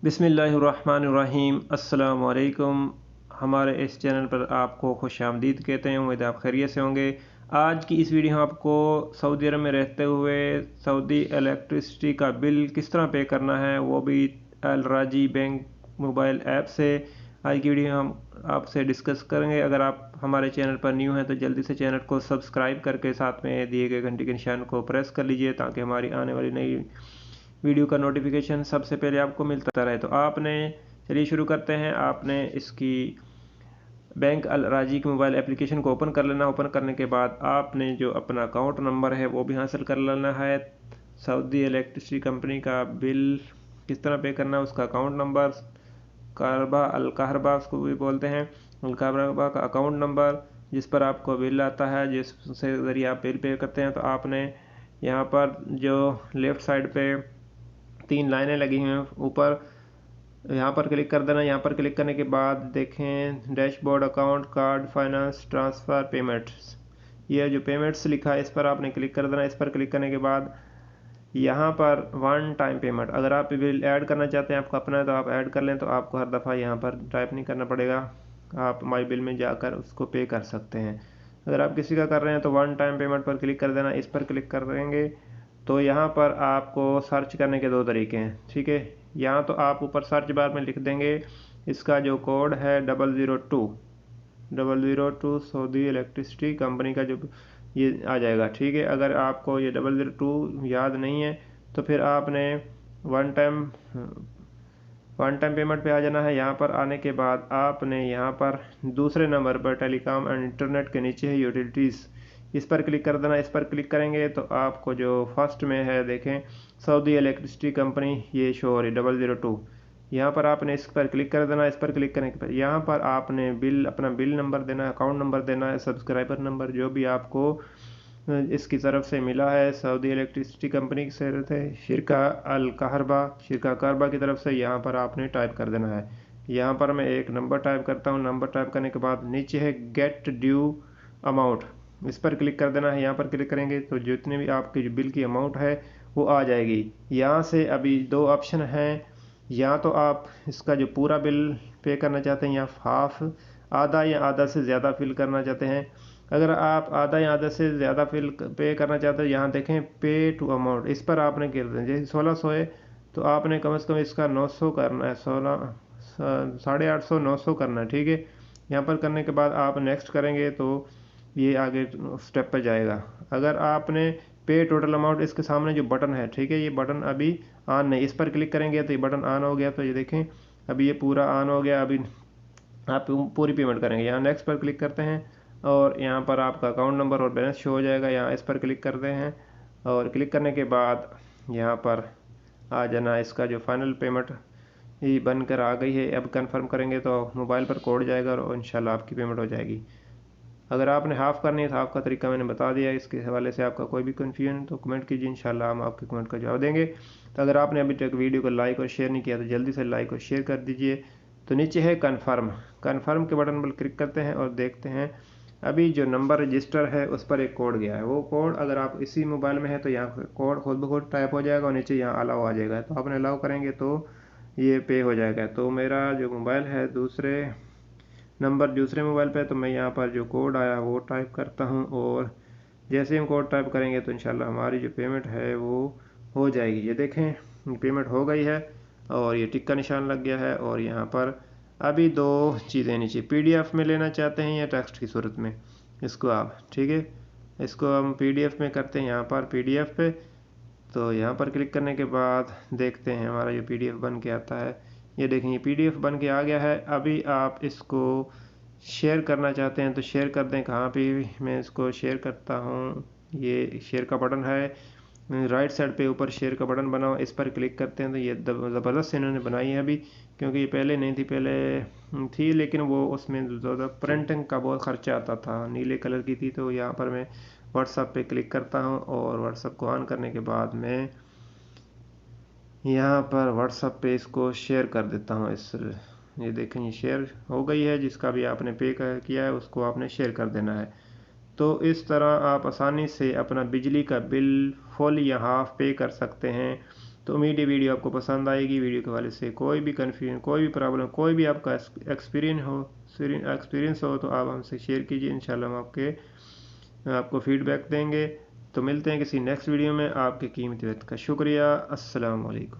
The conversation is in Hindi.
बिस्मिल्लाहिर्रहमानिर्रहीम। अस्सलाम वालेकुम। हमारे इस चैनल पर आपको खुशामदीद कहते हैं। उम्मीद आप खैरियत से होंगे। आज की इस वीडियो में आपको सऊदी अरब में रहते हुए सऊदी इलेक्ट्रिसिटी का बिल किस तरह पे करना है, वो भी अलराजी बैंक मोबाइल ऐप से आज की वीडियो हम आपसे डिस्कस करेंगे। अगर आप हमारे चैनल पर न्यू हैं तो जल्दी से चैनल को सब्सक्राइब करके साथ में दिए गए घंटी के निशान को प्रेस कर लीजिए ताकि हमारी आने वाली नई वीडियो का नोटिफिकेशन सबसे पहले आपको मिलता रहे। तो आपने चलिए शुरू करते हैं। आपने इसकी बैंक अलराजी की मोबाइल एप्लीकेशन को ओपन कर लेना। ओपन करने के बाद आपने जो अपना अकाउंट नंबर है वो भी हासिल कर लेना है। सऊदी इलेक्ट्रिसिटी कंपनी का बिल किस तरह पे करना है, उसका अकाउंट नंबर काहरबा उसको भी बोलते हैं, काहरबा का अकाउंट नंबर जिस पर आपको बिल आता है, जिससे ज़रिए आप बिल पे करते हैं। तो आपने यहाँ पर जो लेफ़्ट साइड पे 3 लाइनें लगी हुई हैं ऊपर, यहाँ पर क्लिक कर देना। यहाँ पर क्लिक करने के बाद देखें dashboard, account, card, finance, transfer, payments, ये जो पेमेंट्स लिखा है इस पर आपने क्लिक कर देना। इस पर क्लिक करने के बाद यहाँ पर वन टाइम पेमेंट, अगर आप बिल ऐड करना चाहते हैं आपको अपना है तो आप ऐड कर लें, तो आपको हर दफ़ा यहाँ पर टाइप नहीं करना पड़ेगा, आप माई बिल में जाकर उसको पे कर सकते हैं। अगर आप किसी का कर रहे हैं तो वन टाइम पेमेंट पर क्लिक कर देना। इस पर क्लिक करेंगे तो यहाँ पर आपको सर्च करने के 2 तरीके हैं, ठीक है। यहाँ तो आप ऊपर सर्च बार में लिख देंगे इसका जो कोड है 002 सऊदी इलेक्ट्रिसिटी कंपनी का जो ये आ जाएगा, ठीक है। अगर आपको ये 002 याद नहीं है तो फिर आपने वन टाइम पेमेंट पे आ जाना है। यहाँ पर आने के बाद आपने यहाँ पर दूसरे नंबर पर टेलीकॉम एंड इंटरनेट के नीचे है यूटिलिटीज़, इस पर क्लिक कर देना। इस पर क्लिक करेंगे तो आपको जो फर्स्ट में है देखें सऊदी इलेक्ट्रिसिटी कंपनी ये शो हो रही 002, यहाँ पर आपने इस पर क्लिक कर देना। इस पर क्लिक करने के बाद यहाँ पर आपने अपना बिल नंबर देना है, अकाउंट नंबर देना है, सब्सक्राइबर नंबर जो भी आपको इसकी तरफ से मिला है सऊदी इलेक्ट्रिसिटी कंपनी से शिरका काहरबा की तरफ से, यहाँ पर आपने टाइप कर देना है। यहाँ पर मैं एक नंबर टाइप करता हूँ। नंबर टाइप करने के बाद नीचे है गेट ड्यू अमाउंट, इस पर क्लिक कर देना है। यहाँ पर क्लिक करेंगे तो जितने भी आपकी जो बिल की अमाउंट है वो आ जाएगी। यहाँ से अभी 2 ऑप्शन हैं, या तो आप इसका जो पूरा बिल पे करना चाहते हैं या हाफ, आधा या आधा से ज़्यादा फिल करना चाहते हैं। अगर आप आधा या आधा से ज़्यादा फिल पे करना चाहते हैं, यहाँ देखें पे टू अमाउंट, इस पर आपने कर दें। जैसे 1600 है तो आपने कम से कम इसका 900 करना है, 850 900 करना है, ठीक है। यहाँ पर करने के बाद आप नेक्स्ट करेंगे तो ये आगे स्टेप पर जाएगा। अगर आपने पे टोटल अमाउंट, इसके सामने जो बटन है, ठीक है, ये बटन अभी ऑन नहीं, इस पर क्लिक करेंगे तो ये बटन ऑन हो गया। तो ये देखें अभी ये पूरा ऑन हो गया। अभी आप पूरी पेमेंट करेंगे, यहाँ नेक्स्ट पर क्लिक करते हैं और यहाँ पर आपका अकाउंट नंबर और बैलेंस शो हो जाएगा। यहाँ इस पर क्लिक करते हैं और क्लिक करने के बाद यहाँ पर आ जाना। इसका जो फाइनल पेमेंट ये बनकर आ गई है। अब कंफर्म करेंगे तो मोबाइल पर कोड जाएगा और इंशाल्लाह आपकी पेमेंट हो जाएगी। अगर आपने हाफ़ करनी है तो हाफ़ का तरीका मैंने बता दिया। इसके हवाले से आपका कोई भी कन्फ्यूजन तो कमेंट कीजिए, इंशाल्लाह हम आपके कमेंट का जवाब देंगे। तो अगर आपने अभी तक वीडियो को लाइक और शेयर नहीं किया तो जल्दी से लाइक और शेयर कर दीजिए। तो नीचे है कन्फर्म के बटन पर क्लिक करते हैं और देखते हैं अभी जो नंबर रजिस्टर है उस पर एक कोड गया है। वो कोड अगर आप इसी मोबाइल में है तो यहाँ कोड खुद ब खुद टाइप हो जाएगा और नीचे यहाँ अलाउ आ जाएगा। तो आपने अलाउ करेंगे तो ये पे हो जाएगा। तो मेरा जो मोबाइल है दूसरे मोबाइल पे, तो मैं यहाँ पर जो कोड आया वो टाइप करता हूँ और जैसे हम कोड टाइप करेंगे तो इंशाल्लाह हमारी जो पेमेंट है वो हो जाएगी। ये देखें पेमेंट हो गई है और ये टिक का निशान लग गया है। और यहाँ पर अभी 2 चीज़ें नीचे, PDF में लेना चाहते हैं या टेक्स्ट की सूरत में, इसको आप, ठीक है, इसको हम PDF में करते हैं। यहाँ पर PDF पे तो यहाँ पर क्लिक करने के बाद देखते हैं हमारा जो PDF बन के आता है। ये देखें ये PDF बन के आ गया है। अभी आप इसको शेयर करना चाहते हैं तो शेयर कर दें। कहाँ पे मैं इसको शेयर करता हूँ, ये शेयर का बटन है राइट साइड पे, ऊपर शेयर का बटन बना हुआ, इस पर क्लिक करते हैं। तो ये ज़बरदस्त इन्होंने बनाई है अभी, क्योंकि ये पहले नहीं थी, पहले थी लेकिन वो उसमें ज़्यादा प्रिंटिंग का बहुत ख़र्चा आता था, नीले कलर की थी। तो यहाँ पर मैं व्हाट्सएप पे क्लिक करता हूँ और व्हाट्सएप को ऑन करने के बाद मैं यहाँ पर व्हाट्सएप पे इसको शेयर कर देता हूँ। ये देखें ये शेयर हो गई है। जिसका भी आपने पे किया है उसको आपने शेयर कर देना है। तो इस तरह आप आसानी से अपना बिजली का बिल फुल या हाफ पे कर सकते हैं तो उम्मीद है वीडियो आपको पसंद आएगी। वीडियो के हवाले से कोई भी कन्फ्यूजन, कोई भी प्रॉब्लम, कोई भी आपका एक्सपीरियंस हो तो आप हमसे शेयर कीजिए। इंशाल्लाह हम आपको फीडबैक देंगे। तो मिलते हैं किसी नेक्स्ट वीडियो में। आपके कीमती वक्त का शुक्रिया। अस्सलाम वालेकुम।